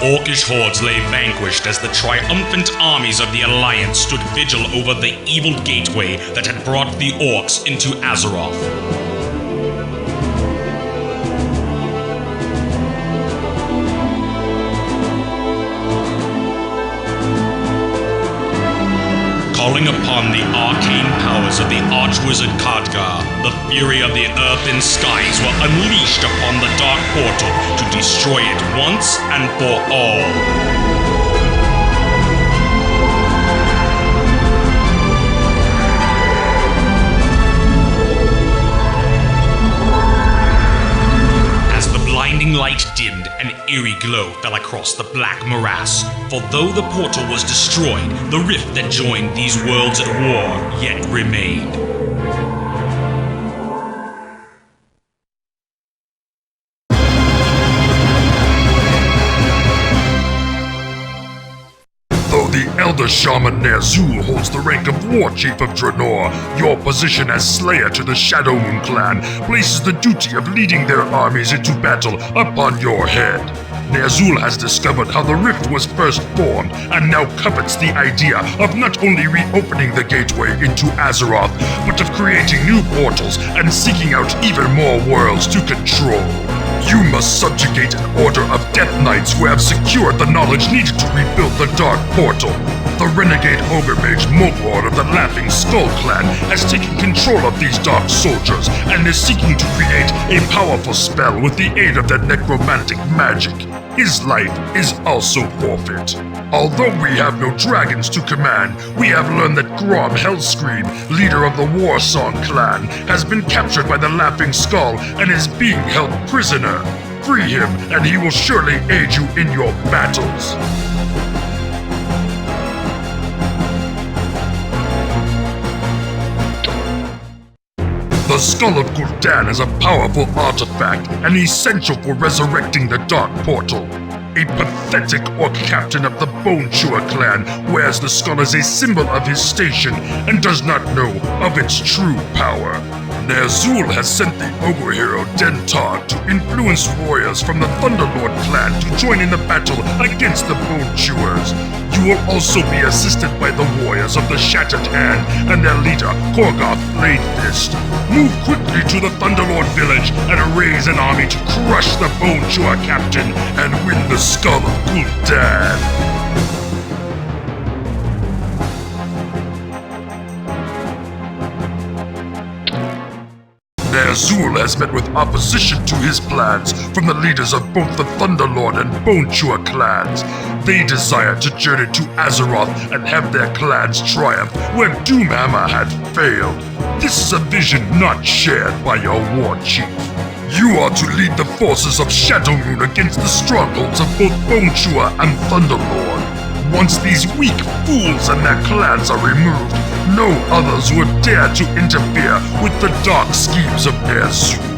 orcish hordes lay vanquished as the triumphant armies of the Alliance stood vigil over the evil gateway that had brought the orcs into Azeroth. Calling upon the arcane powers of the Archwizard Khadgar, the fury of the earth and skies were unleashed upon the Dark Portal to destroy it once and for all. Blinding light dimmed, an eerie glow fell across the black morass. For though the portal was destroyed, the rift that joined these worlds at war yet remained. The elder Shaman Ner'zhul holds the rank of War Chief of Draenor. Your position as Slayer to the Shadowmoon clan places the duty of leading their armies into battle upon your head. Ner'zhul has discovered how the rift was first formed and now covets the idea of not only reopening the gateway into Azeroth, but of creating new portals and seeking out even more worlds to control. You must subjugate an order of Death Knights who have secured the knowledge needed to rebuild the Dark Portal. The renegade ogre mage Mogward of the Laughing Skull clan has taken control of these dark soldiers and is seeking to create a powerful spell with the aid of their necromantic magic. His life is also forfeit. Although we have no dragons to command, we have learned that Grom Hellscream, leader of the Warsong clan, has been captured by the Laughing Skull and is being held prisoner. Free him, and he will surely aid you in your battles. The Skull of Gul'dan is a powerful artifact and essential for resurrecting the Dark Portal. A pathetic orc captain of the Bone Chewer clan wears the skull as a symbol of his station and does not know of its true power. Ner'zhul has sent the ogre hero Dentar to influence warriors from the Thunderlord clan to join in the battle against the Bone Chewers. You will also be assisted by the warriors of the Shattered Hand and their leader, Korgoth Bladefist. Move quickly to the Thunderlord village and raise an army to crush the Bone Chewer captain and win the Skull of Gul'dan. Ner'zhul has met with opposition to his plans from the leaders of both the Thunderlord and Bone Chewer clans. They desire to journey to Azeroth and have their clans triumph where Doomhammer had failed. This is a vision not shared by your war chief. You are to lead the forces of Shadowmoon against the strongholds of both Bone Chewer and Thunderlord. Once these weak fools and their clans are removed, no others would dare to interfere with the dark schemes of Ner'zhul.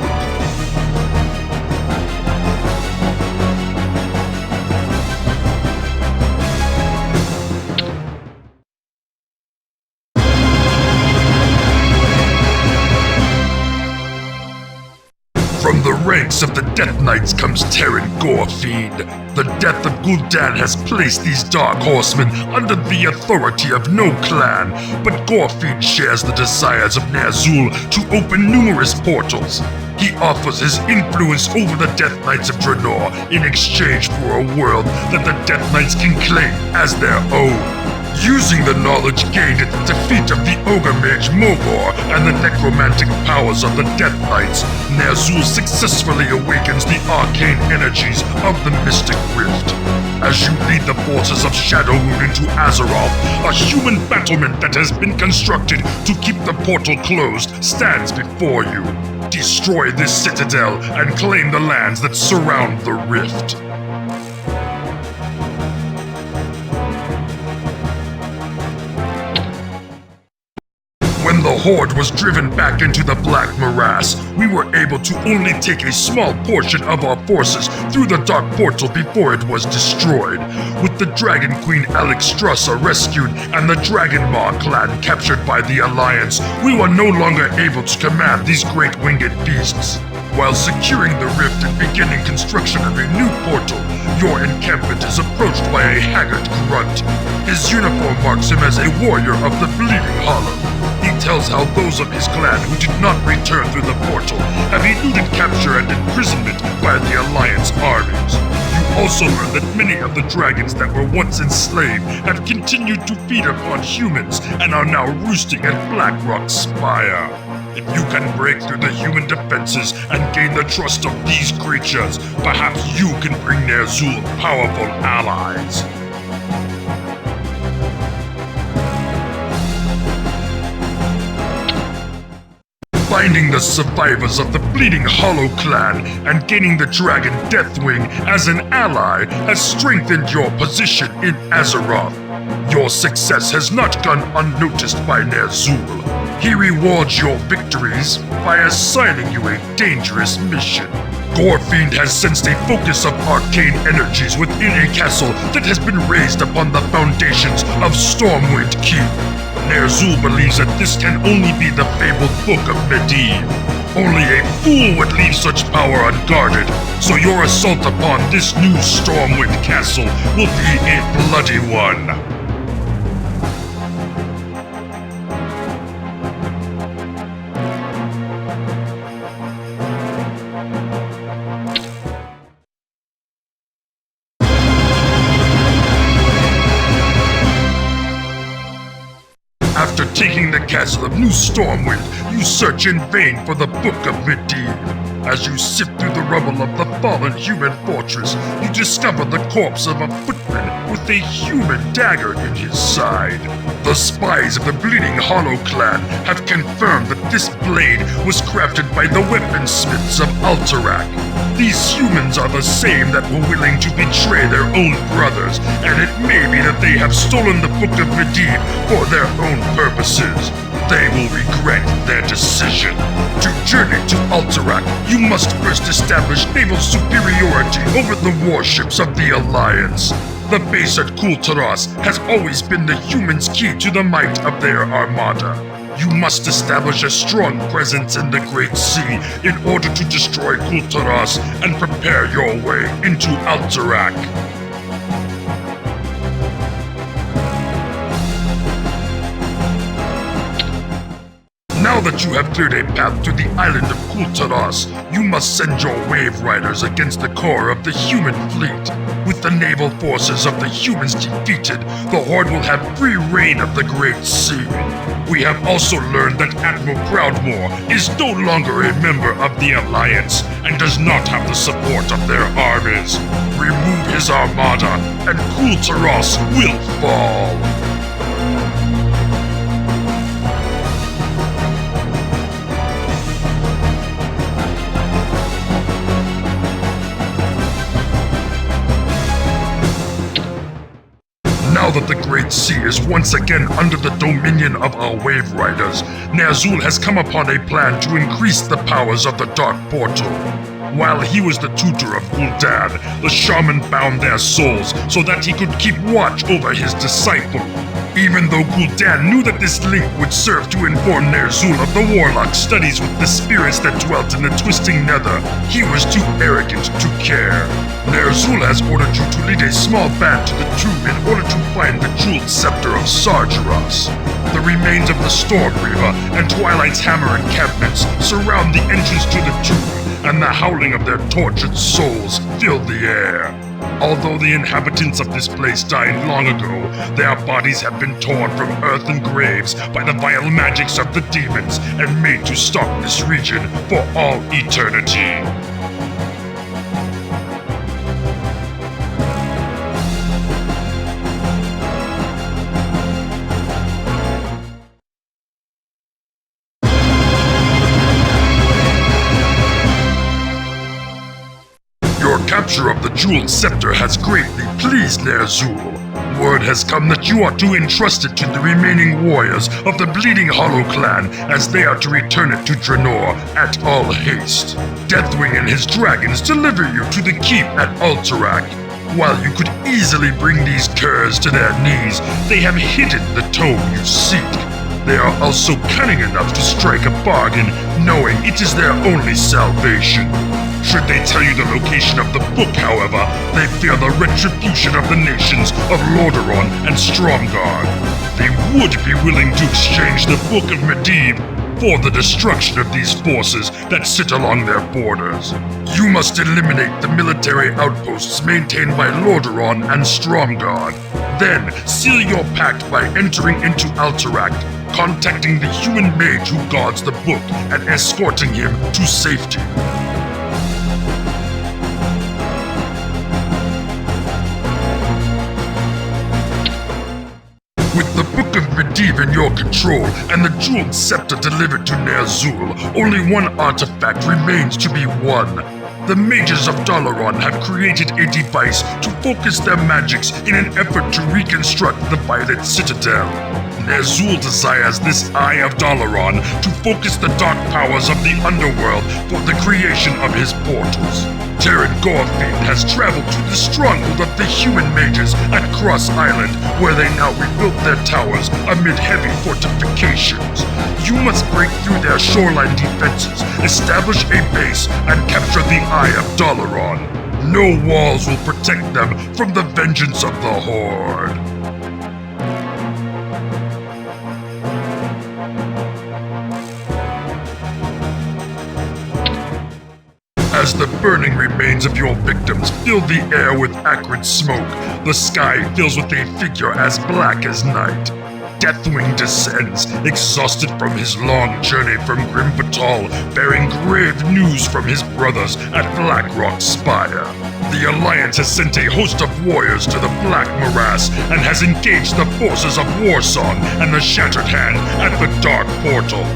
From the ranks of the Death Knights comes Terran Gorefiend. The death of Gul'dan has placed these Dark Horsemen under the authority of no clan, but Gorefiend shares the desires of Ner'zhul to open numerous portals. He offers his influence over the Death Knights of Draenor in exchange for a world that the Death Knights can claim as their own. Using the knowledge gained at the defeat of the Ogre Mage Mogor and the necromantic powers of the Death Knights, Ner'zhul successfully awakens the arcane energies of the Mystic Rift. As you lead the forces of Shadowmoon into Azeroth, a human battlement that has been constructed to keep the portal closed stands before you. Destroy this citadel and claim the lands that surround the rift. When the Horde was driven back into the Black Morass, we were able to only take a small portion of our forces through the Dark Portal before it was destroyed. with the Dragon Queen Alexstrasza rescued and the Dragon Maw clan captured by the Alliance, we were no longer able to command these great winged beasts. While securing the rift and beginning construction of a new portal, your encampment is approached by a haggard grunt. His uniform marks him as a warrior of the Bleeding Hollow. He tells how those of his clan who did not return through the portal have eluded capture and imprisonment by the Alliance armies. You also learn that many of the dragons that were once enslaved have continued to feed upon humans and are now roosting at Blackrock's spire. If you can break through the human defenses and gain the trust of these creatures, perhaps you can bring Ner'zhul powerful allies. Finding the survivors of the Bleeding Hollow clan and gaining the dragon Deathwing as an ally has strengthened your position in Azeroth. Your success has not gone unnoticed by Ner'zhul. He rewards your victories by assigning you a dangerous mission. Gorefiend has sensed a focus of arcane energies within a castle that has been raised upon the foundations of Stormwind Keep. Ner'zhul believes that this can only be the fabled Book of Medivh. Only a fool would leave such power unguarded, so your assault upon this new Stormwind castle will be a bloody one. After taking the castle of New Stormwind, you search in vain for the Book of Medivh. As you sift through the rubble of the fallen human fortress, you discover the corpse of a footman with a human dagger in his side. The spies of the Bleeding Hollow clan have confirmed that this blade was crafted by the weaponsmiths of Alterac. These humans are the same that were willing to betray their own brothers, and it may be that they have stolen the Book of Medivh for their own purposes. They will regret their decision. To journey to Alterac, you must first establish naval superiority over the warships of the Alliance. The base at Kul'Taras has always been the humans' key to the might of their armada. You must establish a strong presence in the Great Sea in order to destroy Kul'Taras and prepare your way into Alterac. Now that you have cleared a path to the island of Kul'Taras, you must send your wave riders against the core of the human fleet. With the naval forces of the humans defeated, the Horde will have free reign of the Great Sea. We have also learned that Admiral Proudmoore is no longer a member of the Alliance and does not have the support of their armies. Remove his armada, and Kul'Taras will fall. Now that the Great Sea is once again under the dominion of our Wave Riders, Ner'zhul has come upon a plan to increase the powers of the Dark Portal. While he was the tutor of Gul'dan, the Shaman bound their souls so that he could keep watch over his disciple. Even though Gul'dan knew that this link would serve to inform Ner'zhul of the Warlock's studies with the spirits that dwelt in the Twisting Nether, he was too arrogant to care. Ner'zhul has ordered you to lead a small band to the tomb in order to find the jeweled scepter of Sargeras. The remains of the Storm Reaver and Twilight's Hammer encampments surround the entrance to the tomb, and the howling of their tortured souls fill the air. Although the inhabitants of this place died long ago, their bodies have been torn from earthen graves by the vile magics of the demons and made to stalk this region for all eternity. Capture of the jeweled scepter has greatly pleased Ner'zhul. Word has come that you are to entrust it to the remaining warriors of the Bleeding Hollow clan as they are to return it to Draenor at all haste. Deathwing and his dragons deliver you to the keep at Alterac. While you could easily bring these curs to their knees, they have hidden the tome you seek. They are also cunning enough to strike a bargain, knowing it is their only salvation. Should they tell you the location of the book, however, they fear the retribution of the nations of Lordaeron and Stromgarde. They would be willing to exchange the Book of Medivh for the destruction of these forces that sit along their borders. You must eliminate the military outposts maintained by Lordaeron and Stromgarde. Then, seal your pact by entering into Alteract, contacting the human mage who guards the book, and escorting him to safety. With the Book of Medivh in your control and the jeweled scepter delivered to Ner'zhul, only one artifact remains to be won. The mages of Dalaran have created a device to focus their magics in an effort to reconstruct the Violet Citadel. Ner'zhul desires this Eye of Dalaran to focus the dark powers of the underworld for the creation of his portals. Terran Gorfiend has traveled to the stronghold of the human mages at Cross Island, where they now rebuilt their towers amid heavy fortifications. You must break through their shoreline defenses, establish a base, and capture the Eye of Dalaran. No walls will protect them from the vengeance of the Horde. As the burning remains of your victims fill the air with acrid smoke, the sky fills with a figure as black as night. Deathwing descends, exhausted from his long journey from Grim Batal, bearing grave news from his brothers at Blackrock Spire. The Alliance has sent a host of warriors to the Black Morass and has engaged the forces of Warsong and the Shattered Hand at the Dark Portal.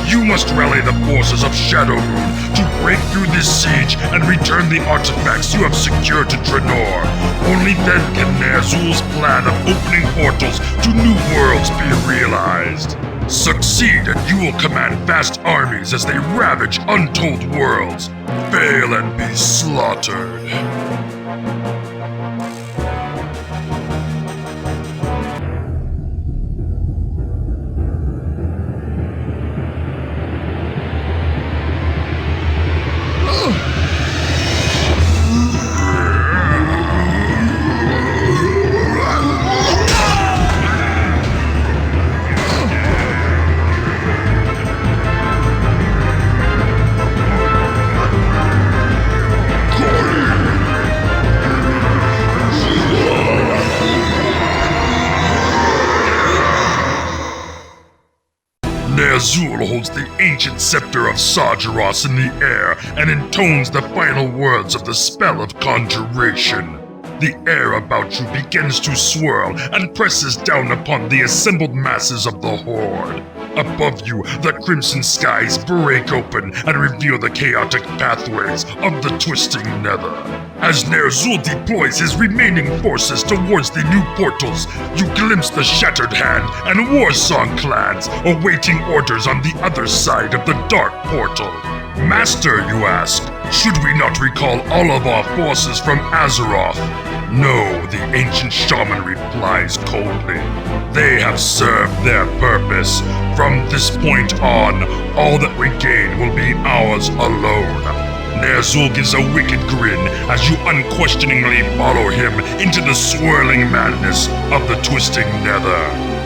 You must rally the forces of Shadowmoon to break through this siege and return the artifacts you have secured to Draenor. Only then can Ner'zhul's plan of opening portals to new worlds be realized. Succeed and you will command vast armies as they ravage untold worlds. Fail and be slaughtered. Ner'zhul holds the ancient scepter of Sargeras in the air and intones the final words of the Spell of Conjuration. The air about you begins to swirl and presses down upon the assembled masses of the Horde. Above you, the crimson skies break open and reveal the chaotic pathways of the Twisting Nether. As Ner'zhul deploys his remaining forces towards the new portals, you glimpse the Shattered Hand and Warsong clans awaiting orders on the other side of the Dark Portal. Master, you ask, should we not recall all of our forces from Azeroth? No, the ancient shaman replies coldly. They have served their purpose. From this point on, all that we gain will be ours alone. Ner'zhul gives a wicked grin as you unquestioningly follow him into the swirling madness of the Twisting Nether.